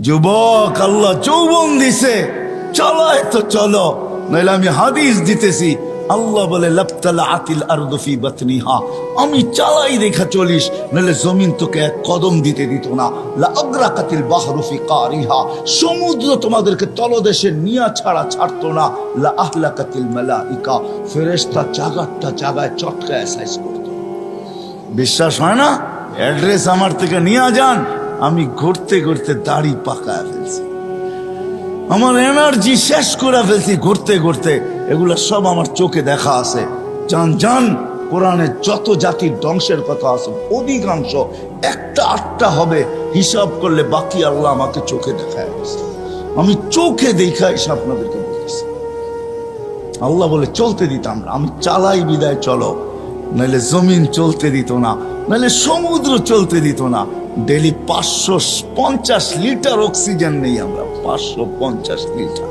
যুবক, আল্লাহ যৌবন দিছে, চলায় তো চলো, নইলে আমি হাদিস দিতেছি। আল্লাহ বলে লাবতালাআতিল আরদু ফি বাতনিহা, আমি চালাই দেখা চলিস, নইলে জমিন তোকে এক কদম দিতে দিত না। লা আগরাকাতিল বাহরু ফি কারিহা, সমুদ্র তোমাদেরকে তলদেশে নিয়া ছাড়া ছাড়তো না। লা আহলাকাতিল মালাইকা, ফেরেশতা জায়গাটা জায়গায় চটকায় সাইজ করতো। বিশ্বাস হয় না? অ্যাড্রেস আমার থেকে নিয়ে যান, আমি ঘুরতে ঘুরতে দাড়ি পাকায় ফেলছি, আমার এনার্জি শেষ করে ফেলছি ঘুরতে ঘুরতে। এগুলা সব আমার চোখে দেখা আছে। জান জান, কোরআনে যত জাতির ধ্বংসের কথা আছে অধিকাংশ একটা আটটা হবে, হিসাব করলে বাকি আল্লাহ আমাকে চোখে দেখায় গেছে। আমি চোখে দেখা হিসাব আপনাদেরকে বলতেছি। আল্লাহ বলে চলতে দিতাম না, আমি চালাই বিদায় চলো, নাহলে জমিন চলতে দিত না, নাহলে সমুদ্র চলতে দিত না। ডেলি 550 লিটার অক্সিজেন নেই আমরা, 550 লিটার।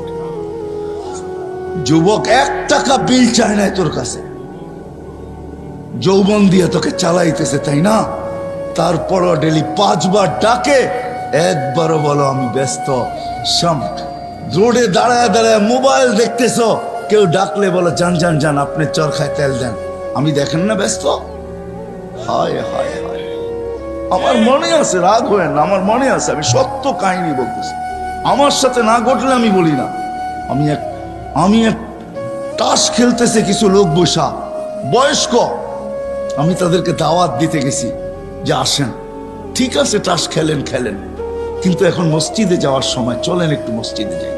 যুবক, 1 টাকা বিল চায় না তোর কাছে, যৌবন দিয়ে তোকে চালাইতেছে, তাই না? তারপরও ডেলি 5 বার ডাকে, একবারও বলো আমি ব্যস্ত। রোডে দাঁড়ায় দাঁড়ায় মোবাইল দেখতেছো, কেউ ডাকলে বলো যান যান যান, আপনি চরখায় তেল দেন, আমি দেখেন না ব্যস্ত। হায় হায় হায়, আমার মনে আছে, রাগ হয় না, আমার মনে আছে, আমি সত্য কাহিনী বলতেছি। আমার সাথে না ঘটলে আমি বলি না। আমি এক তাস খেলতেছে কিছু লোক বসা, বয়স্ক, আমি তাদেরকে দাওয়াত দিতে গেছি যে আসেন, ঠিক আছে তাস খেলেন খেলেন, কিন্তু এখন মসজিদে যাওয়ার সময়, চলেন একটু মসজিদে যাই।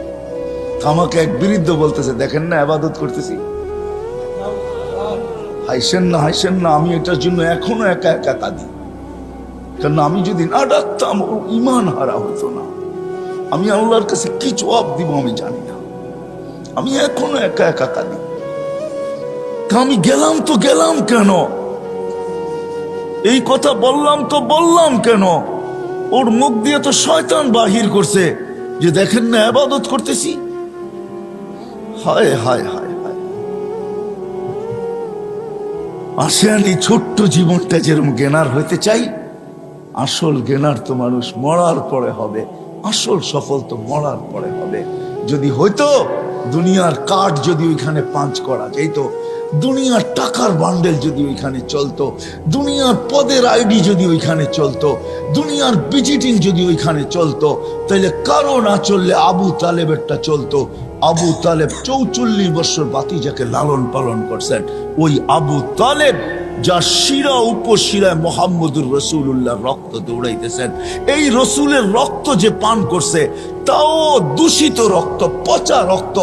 আমাকে এক বৃদ্ধ বলতেছে, দেখেন না ইবাদত করতেছি, হাইসেন না হাইসেন না, আমি এটার জন্য এখনো একা একা কাঁদি। কারণ আমি যদি না ডাকতাম ওর ইমান হারা হতো না। আমি আল্লাহর কাছে কি জবাব দিব আমি জানি না, আমি এখনো একা একা কাঁদি। আমি গেলাম তো গেলাম কেন, এই কথা বললাম তো বললাম কেন? ওর মুখ দিয়ে তো শয়তান বাহির করছে যে দেখেন না ইবাদত করতেছি। হায় হায় হায় হায়, আসেন এই ছোট্ট জীবনটা যেরকম জ্ঞানার হইতে চাই, আসল জ্ঞানার তো মানুষ মরার পরে হবে, আসল সফল তো মরার পরে হবে। যদি হইতো দুনিয়ার কাঠ যদি ওইখানে পাঁচ করা যেত, দুনিয়ার টাকার বান্ডেল যদি ওইখানে চলতো, দুনিয়ার পদের আইডি যদি ওইখানে চলতো, দুনিয়ার ভিজিটিং যদি ওইখানে চলতো, তাহলে কারো না চললে আবু তালেবেরটা চলতো। আবু তালেব 44 বছর বাতিজাকে লালন পালন করছেন। ওই আবু তালেব যা শিরা উপশিরায় মোহাম্মদুর রসুল্লাহ রক্ত দৌড়াইতেছেন, এই রসুলের রক্ত যে পান করছে, তাও দূষিত রক্ত, পচা রক্ত,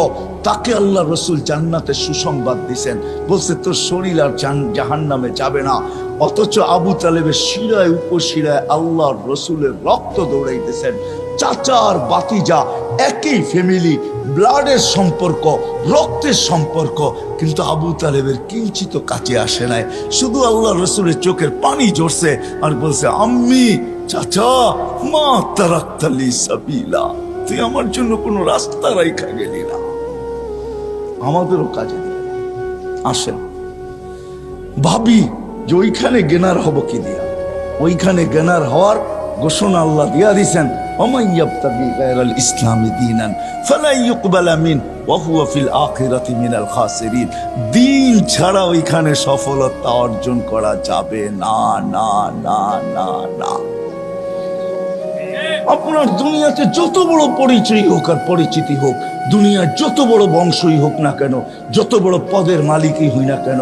তাকে আল্লাহ রসুল জান্নাতে সুসংবাদ দিছেন, বলছে তোর শরীর আর জাহান্নামে যাবে না। অথচ আবু তালেবের শিরায় উপশিরায় আল্লাহর রসুলের রক্ত দৌড়াইতেছেন। চাচা আর বাতিজা একই ফ্যামিলি, ব্লাডের সম্পর্ক, রক্তের সম্পর্ক, কিন্তু আবু তালেবের কিঞ্চিত কাছে আসে নাই। শুধু আল্লাহ রসুলের চোখের পানি ঝরছে আর বলছে, আম্মি, চাচা, মা তারাক্তালি সাবিলা, তুই আমার জন্য কোনো রাস্তা রাইখা গেলি না, আমাদেরও কাজে দিবে। আসেন ভাবি যে ওইখানে জ্ঞানার হব কি দিয়া, ওইখানে জ্ঞানার হওয়ার ঘোষণা আল্লাহ দিয়া দিছেন, ওমান ইয়াবতাগি গায়রাল ইসলামি দীনান ফালা ইউকবালা মিন ওয়া হুয়া ফিল আখিরাতি মিনাল খাসিরিন। দিন ছাড়া ওইখানে সফলতা অর্জন করা যাবে না, না না না না। আপনার দুনিয়াতে যত বড় পরিচয় হোক আর পরিচিতি হোক, দুনিয়ার যত বড় বংশই হোক না কেন, যত বড় পদের মালিকই হই না কেন,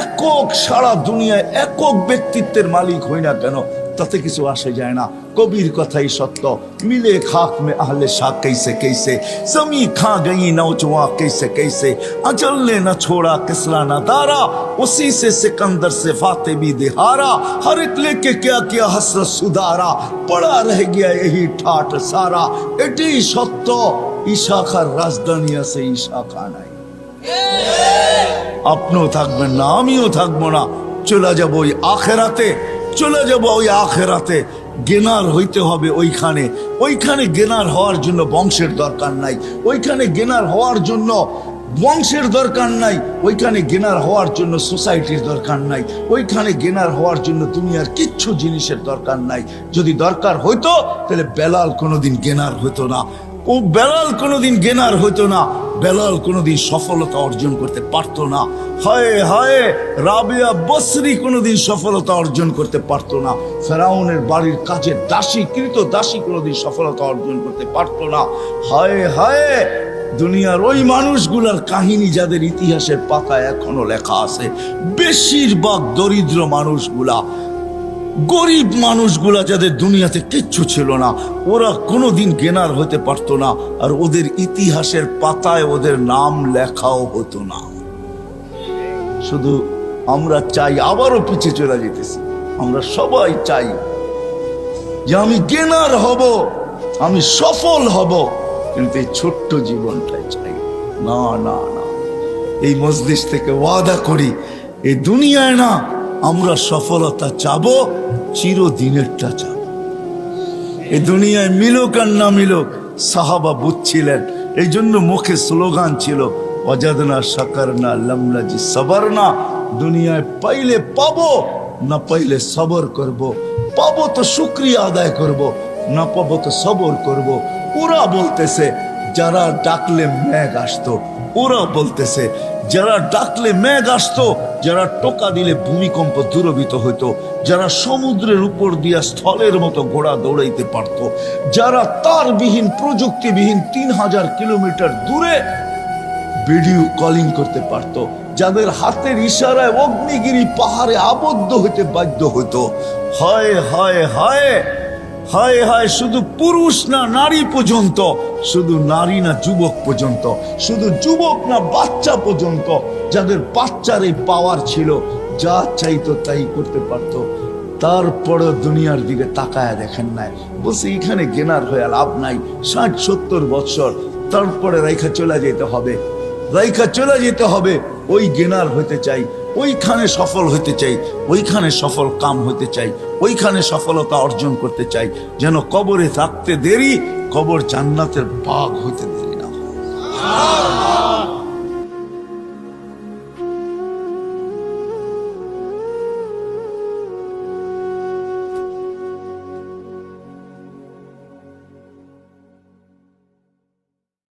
একক সারা দুনিয়ায় একক ব্যক্তিত্বের মালিক হই না কেন, তাতে কিছু আসে যায় না। কবির কথাই সত্য, মিলে খাক মে আহলে শাহ कैसे कैसे, जमी खा गई नौजवां कैसे कैसे, अजल ने न छोड़ा किसरा न दारा, उसी से सिकंदर से फातिमी दिहारा, हर एक लेके क्या किया हसरत सुधारा, पड़ा रह गया यही ठाट सारा। এটাই সত্য, ইশাখার রাজধানী আছে, ইশাখা নাই। আপনিও থাকবেন না, আমিও থাকবো না, চলে যাবো ওই আখেরাতে, চলে যাবো ওই আখেরাতে। জ্ঞানার হইতে হবে ওইখানে। ওইখানে জ্ঞানার হওয়ার জন্য বংশের দরকার নাই, ওইখানে জ্ঞানার হওয়ার জন্য বংশের দরকার নাই, ওইখানে গেনার হওয়ার জন্য সোসাইটির দরকার নাই, ওইখানে গেনার হওয়ার জন্য দুনিয়ার কিচ্ছু জিনিসের দরকার নাই। যদি দরকার হইতো তাহলে বেলাল কোনোদিন গেনার হইতো না, ও বেলাল কোনোদিন গেনার হইতো না, বেলাল কোনোদিন সফলতা অর্জন করতে পারতো না। হায় হায়, রাবিয়া বসরি কোনোদিন সফলতা অর্জন করতে পারতো না। ফেরাউনের বাড়ির কাজের দাসী, কৃত দাসী কোনোদিন সফলতা অর্জন করতে পারতো না। হায় হায়, দুনিয়ার ওই মানুষগুলার কাহিনী যাদের ইতিহাসের পাতায় এখনো লেখা আছে, বেশিরভাগ দরিদ্র মানুষগুলা, গরিব মানুষগুলা, যাদের দুনিয়াতে কিচ্ছু ছিল না, ওরা কোনোদিন গেনার হতে পারতো না, আর ওদের ইতিহাসের পাতায় ওদের নাম লেখাও হতো না। শুধু আমরা চাই, আবারও পিছিয়ে চলে যেতেছি, আমরা সবাই চাই যে আমি গেনার হব, আমি সফল হব, কিন্তু এই ছোট্ট জীবনটাই চাই না। না না, এই মজলিস থেকে ওয়াদা করি, এই দুনিয়ায় না আমরা সফলতা চাবো, চিরদিনেরটা চাবো। এই দুনিয়ায় মিলুক আর না মিলুক, সাহাবা বুঝছিলেন, এই জন্য মুখে স্লোগান ছিল, ওয়াজাদনা শাকারনা লামনাজি সাবারনা। দুনিয়ায় পাইলে পাবো, না পাইলে সবর করব। পাবো তো শুকরিয়া আদায় করব, না পাবো তো সবর করব। ওরা বলতেছে যারা ডাকলে মেঘ আসতো, ওরা বলতেছে যারা ডাকলে মেঘ আসতো, যারা টোকা দিলে ভূমিকম্প দূরভূত হইতো, যারা সমুদ্রের উপর দিয়া স্থলের মতো ঘোড়া দৌড়াইতে পারত, যারা তারবিহীন প্রযুক্তিবিহীন 3000 কিলোমিটার দূরে ভিডিও কলিং করতে পারত, যাদের হাতের ইশারায় অগ্নিগিরি পাহাড়ে আবদ্ধ হইতে বাধ্য হইতো। হায় হায় হায় হায় হায়, শুধু পুরুষ না নারী পর্যন্ত, শুধু নারী না যুবক পর্যন্ত, শুধু যুবক না বাচ্চা পর্যন্ত, যাদের বাচ্চার এই পাওয়ার ছিল, যা চাইতো তাই করতে পারতো, তারপরে দুনিয়ার দিকে তাকায় দেখেন নাই, বলছে এখানে গেনার হয়ে লাভ নাই, 60-70 বছর তারপরে রাইখা চলে যেতে হবে, রাইখা চলে যেতে হবে। ওই গেনার হইতে চাই, ওইখানে সফল হইতে চাই, ওইখানে সফল কাম হইতে চাই, ওইখানে সফলতা অর্জন করতে চাই, যেন কবরে থাকতে দেরি, কবর জান্নাতের বাগ হইতে দেরি না হয়।